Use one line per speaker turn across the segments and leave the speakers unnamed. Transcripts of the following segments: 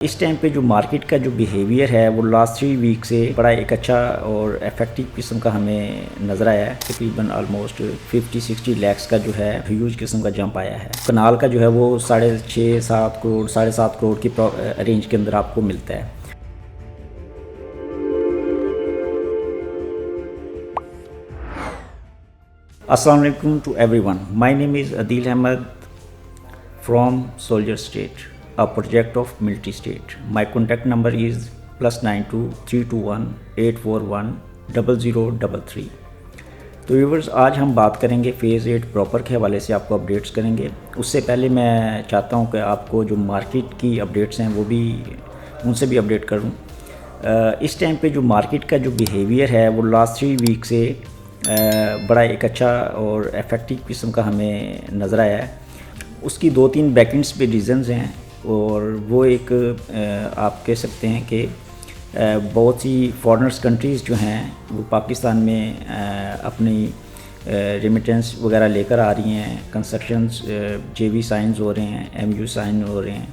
اس time پہ جو market کا جو بیہیویئر ہے وہ لاسٹ 3 ویک سے بڑا ایک اچھا اور افیکٹو قسم کا ہمیں نظر آیا ہے. تقریباً آلموسٹ 50-60 لیکس کا جو ہے ہیوج قسم کا جمپ آیا ہے. کنال کا جو ہے وہ 6.5-7 کروڑ 7.5 کروڑ کی رینج کے اندر آپ کو ملتا ہے. السلام علیکم to everyone. My name is Adeel Ahmed from soldier state, a project of military state. My contact number is +92 321 841 0033. تو ویورز, آج ہم بات کریں گے فیز 8 پراپر کے حوالے سے, آپ کو اپڈیٹس کریں گے. اس سے پہلے میں چاہتا ہوں کہ آپ کو جو مارکیٹ کی اپڈیٹس ہیں وہ بھی ان سے بھی اپڈیٹ کروں. اس ٹائم پہ جو مارکیٹ کا جو بیہیویئر ہے وہ لاسٹ 3 ویک سے بڑا ایک اچھا اور افیکٹو قسم کا ہمیں نظر آیا ہے. اس کی 2-3 بیکنڈس پہ ریزنز ہیں, اور وہ ایک آپ کہہ سکتے ہیں کہ بہت سی فارنرز کنٹریز جو ہیں وہ پاکستان میں اپنی ریمیٹنس وغیرہ لے کر آ رہی ہیں. کنسٹرکشنز JV سائنز ہو رہے ہیں, MU سائن ہو رہے ہیں.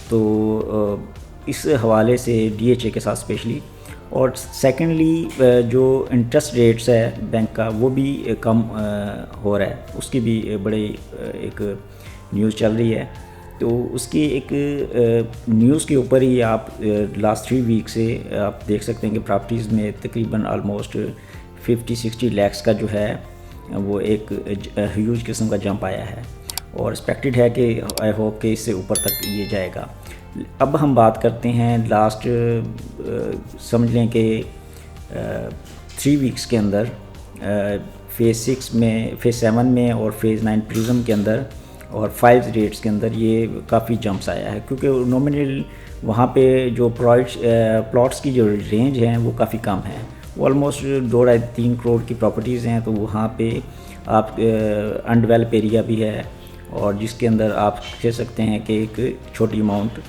تو اس حوالے سے DHA کے ساتھ اسپیشلی, اور سیکنڈلی جو انٹرسٹ ریٹس ہے بینک کا وہ بھی کم ہو رہا ہے. اس کی بھی بڑی ایک نیوز چل رہی ہے. تو اس کی ایک نیوز کے اوپر ہی آپ لاسٹ 3 ویک سے آپ دیکھ سکتے ہیں کہ پراپرٹیز میں تقریباً آلموسٹ 50-60 لیکس کا جو ہے وہ ایک ہیوج قسم کا جمپ آیا ہے, اور ایکسپیکٹڈ ہے کہ آئی ہوپ کہ اس سے اوپر تک یہ جائے گا. اب ہم بات کرتے ہیں لاسٹ سمجھ لیں کہ 3 ویکس کے اندر فیز 6 میں, فیز 7 میں اور فیز 9 پریزم کے اندر اور 5 ریٹس کے اندر یہ کافی جمپس آیا ہے, کیونکہ نومینل وہاں پہ جو پلاٹس کی جو رینج ہیں وہ کافی کم ہے. وہ آلموسٹ 2-3 کروڑ کی پراپرٹیز ہیں. تو وہاں پہ آپ انڈیولپ ایریا بھی ہے, اور جس کے اندر آپ کہہ سکتے ہیں کہ ایک چھوٹی اماؤنٹ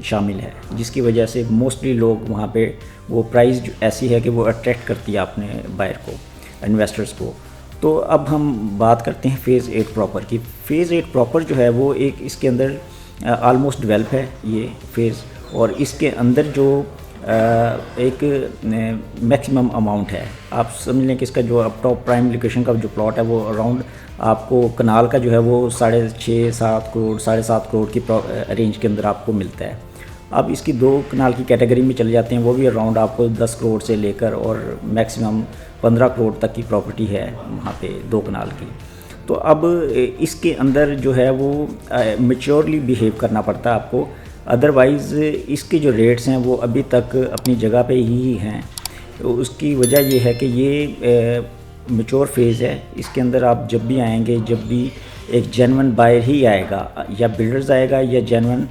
شامل ہے, جس کی وجہ سے موسٹلی لوگ وہاں پہ وہ پرائز ایسی ہے کہ وہ اٹریکٹ کرتی ہے اپنے بائر کو, انویسٹرز کو. تو اب ہم بات کرتے ہیں فیز 8 پراپر کی. فیز 8 پراپر جو ہے وہ ایک اس کے اندر آلموسٹ ڈیولپ ہے یہ فیز, اور اس کے اندر جو ایک میکسیمم اماؤنٹ ہے, آپ سمجھ لیں کہ اس کا جو اب ٹاپ پرائم لوکیشن کا جو پلاٹ ہے وہ اراؤنڈ آپ کو کنال کا جو ہے وہ 6.5-7 کروڑ 7.5 کروڑ کی رینج کے اندر آپ کو ملتا ہے. اب اس کی 2 کنال کی کیٹیگری میں چلے جاتے ہیں, وہ بھی اراؤنڈ آپ کو 10 کروڑ سے لے کر اور میکسیمم 15 کروڑ تک کی پراپرٹی ہے وہاں پہ 2 کنال کی. تو اب اس کے اندر جو ہے وہ میچورلی بیہیو کرنا پڑتا ہے آپ کو, ادروائز اس کے جو ریٹس ہیں وہ ابھی تک اپنی جگہ پہ ہی ہیں. اس کی وجہ یہ ہے کہ یہ میچور فیز ہے. اس کے اندر آپ جب بھی آئیں گے, جب بھی ایک جینون بائر ہی آئے گا, یا بلڈرز آئے گا یا جینون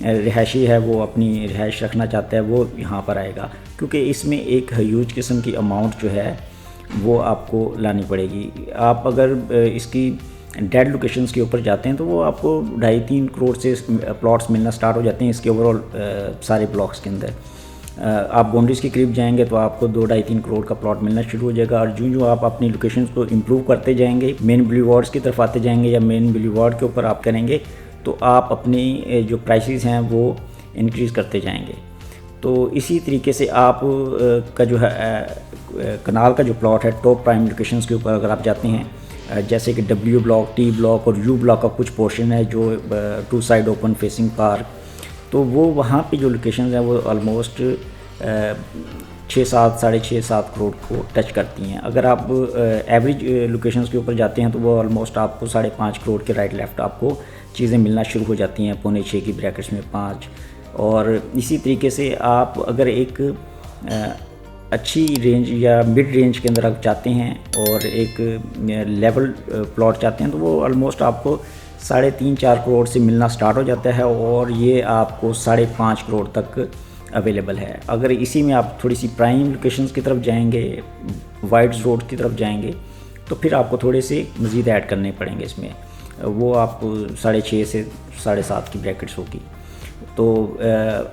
رہائشی ہے وہ اپنی رہائش رکھنا چاہتا ہے وہ یہاں پر آئے گا, کیونکہ اس میں ایک ہیوج قسم کی اماؤنٹ جو ہے وہ آپ کو لانی پڑے گی. آپ اگر اس کی ڈیڈ لوکیشنز کے اوپر جاتے ہیں تو وہ آپ کو 2.5-3 کروڑ سے پلاٹس ملنا سٹارٹ ہو جاتے ہیں اس کے اوور آل سارے بلاکس کے اندر. آپ باؤنڈریز کے قریب جائیں گے تو آپ کو 2-2.5-3 کروڑ کا پلاٹ ملنا شروع ہو جائے گا, اور جو آپ اپنی لوکیشنز کو امپروو کرتے جائیں گے, مین بلیو وارڈس کی طرف آتے جائیں گے یا مین بلیو وارڈ کے اوپر آپ کریں گے, تو آپ اپنی جو پرائسز ہیں وہ انکریز کرتے جائیں گے. تو اسی طریقے سے آپ کا جو ہے کنال کا جو پلاٹ ہے ٹاپ پرائم لوکیشنز کے اوپر اگر آپ جاتے ہیں, جیسے کہ W بلاک, T بلاک اور U بلاک کا کچھ پورشن ہے جو 2 سائڈ اوپن فیسنگ پارک, تو وہ وہاں پہ جو لوکیشنز ہیں وہ آلموسٹ 6.5-7.5 کروڑ کو ٹچ کرتی ہیں. اگر آپ ایوریج لوکیشنز کے اوپر جاتے ہیں تو وہ آلموسٹ آپ کو 5.5 کروڑ کے رائٹ لیفٹ آپ کو چیزیں ملنا شروع ہو جاتی ہیں, 5.25 کی بریکٹس میں 5. اور اسی طریقے سے آپ اگر ایک اچھی رینج یا مڈ رینج کے اندر آپ چاہتے ہیں اور ایک لیول پلاٹ چاہتے ہیں تو وہ آلموسٹ آپ کو 3.5-4 کروڑ سے ملنا سٹارٹ ہو جاتا ہے, اور یہ آپ کو 5.5 کروڑ تک اویلیبل ہے. اگر اسی میں آپ تھوڑی سی پرائم لوکیشنز کی طرف جائیں گے, وائٹس روڈ کی طرف جائیں گے, تو پھر آپ کو تھوڑے سے مزید ایڈ کرنے پڑیں گے اس میں, وہ آپ کو 6.5 سے 7.5 کی بریکٹس ہوگی. تو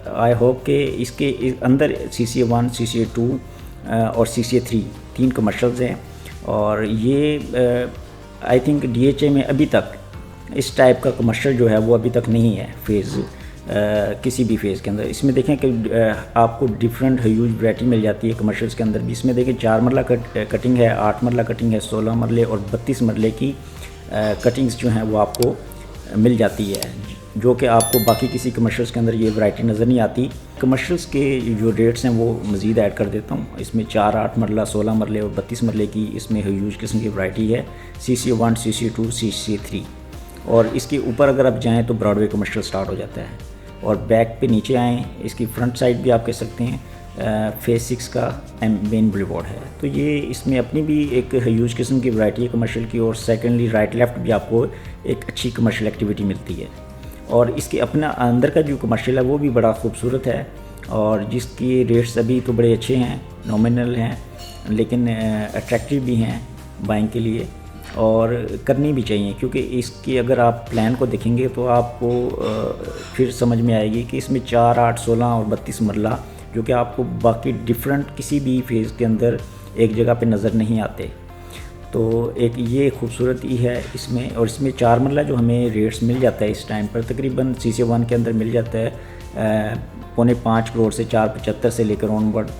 آئی ہوپ کہ اس کے اندر CCA1 CCA2 اور CCA3 3 کمرشلز ہیں, اور یہ آئی تھنک DHA میں ابھی تک اس ٹائپ کا کمرشل جو ہے وہ ابھی تک نہیں ہے فیز کسی بھی فیز کے اندر. اس میں دیکھیں کہ آپ کو ڈفرینٹ ہیوج ورائٹی مل جاتی ہے کمرشلس کے اندر بھی. اس میں دیکھیں 4 مرلہ کٹنگ ہے, 8 مرلہ کٹنگ ہے, 16 مرلے اور 32 مرلے کی کٹنگز جو ہیں وہ آپ کو مل جاتی ہے, جو کہ آپ کو باقی کسی کمرشلس کے اندر یہ ورائٹی نظر نہیں آتی. کمرشلس کے جو ریٹس ہیں وہ مزید ایڈ کر دیتا ہوں. اس میں 4, 8 مرلہ, 16 مرلے اور 32 مرلے کی اس میں ہیوج قسم کی ورائٹی ہے, CC1, CC2, CC3. اور اس کے اوپر اگر آپ جائیں تو براڈ وے کمرشل سٹارٹ ہو جاتا ہے. اور بیک پہ نیچے آئیں, اس کی فرنٹ سائڈ بھی آپ کہہ سکتے ہیں فیز 6 کا مین بلیوارڈ ہے. تو یہ اس میں اپنی بھی ایک ہیوج قسم کی ورائٹی ہے کمرشل کی, اور سیکنڈلی رائٹ لیفٹ بھی آپ کو ایک اچھی کمرشل ایکٹیویٹی ملتی ہے. اور اس کے اپنا اندر کا جو کمرشل ہے وہ بھی بڑا خوبصورت ہے, اور جس کی ریٹس ابھی تو بڑے اچھے ہیں, نومینل ہیں, لیکن اٹریکٹیو بھی ہیں بائنگ کے لیے, اور کرنی بھی چاہیے. کیونکہ اس کی اگر آپ پلان کو دیکھیں گے تو آپ کو پھر سمجھ میں آئے گی کہ اس میں 4, 8, 16 اور 32 مرلہ جو کہ آپ کو باقی ڈفرینٹ کسی بھی فیز کے اندر ایک جگہ پہ نظر نہیں آتے. تو ایک یہ خوبصورتی ہے اس میں. اور اس میں 4 مرلہ جو ہمیں ریٹس مل جاتا ہے اس ٹائم پر تقریباً CC1 کے اندر مل جاتا ہے 4.25 کروڑ سے 4.75 سے لے کر آن ورڈ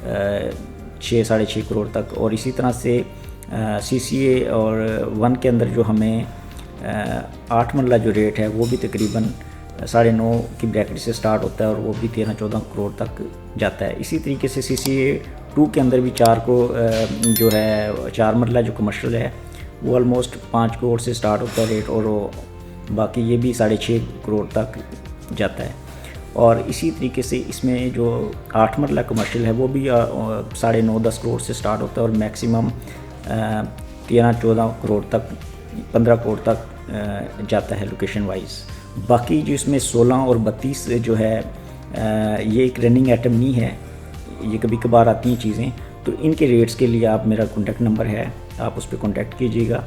6, 6.5 کروڑ تک. اور اسی طرح سے CCA اور 1 کے اندر جو ہمیں 8 مرلہ جو ریٹ ہے وہ بھی تقریباً 9.5 کی بریکٹ سے سٹارٹ ہوتا ہے, اور وہ بھی 13-14 کروڑ تک جاتا ہے. اسی طریقے سے CCA 2 کے اندر بھی 4 کو جو ہے 4 مرلہ جو کمرشل ہے وہ آلموسٹ 5 کروڑ سے سٹارٹ ہوتا ہے ریٹ, اور باقی یہ بھی 6.5 کروڑ تک جاتا ہے. اور اسی طریقے سے اس میں جو 8 مرلہ کمرشل ہے وہ بھی 9.5-10 کروڑ سے سٹارٹ ہوتا ہے, اور میکسیمم 13-14 کروڑ تک 15 کروڑ تک جاتا ہے لوکیشن وائز. باقی جو اس میں 16 اور 32 جو ہے یہ ایک رننگ آئٹم نہیں ہے, یہ کبھی کبھار آتی ہیں چیزیں. تو ان کے ریٹس کے لیے آپ میرا کانٹیکٹ نمبر ہے, آپ اس پہ کانٹیکٹ کیجیے گا.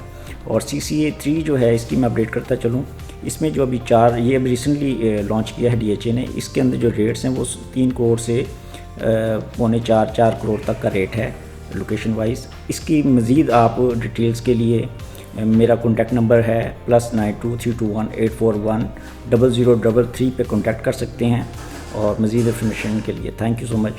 اور CCA 3 جو ہے اس کی میں اپڈیٹ کرتا چلوں. اس میں جو ابھی 4 یہ ابھی ریسنٹلی لانچ کیا ہے DHA نے. اس کے اندر جو ریٹس ہیں وہ 3 کروڑ سے 3.25-4 کروڑ تک کا ریٹ ہے لوکیشن وائز. اس کی مزید آپ ڈیٹیلز کے لیے میرا کانٹیکٹ نمبر ہے +923218410033 پہ کانٹیکٹ کر سکتے ہیں, اور مزید انفارمیشن کے لیے تھینک یو سو مچ.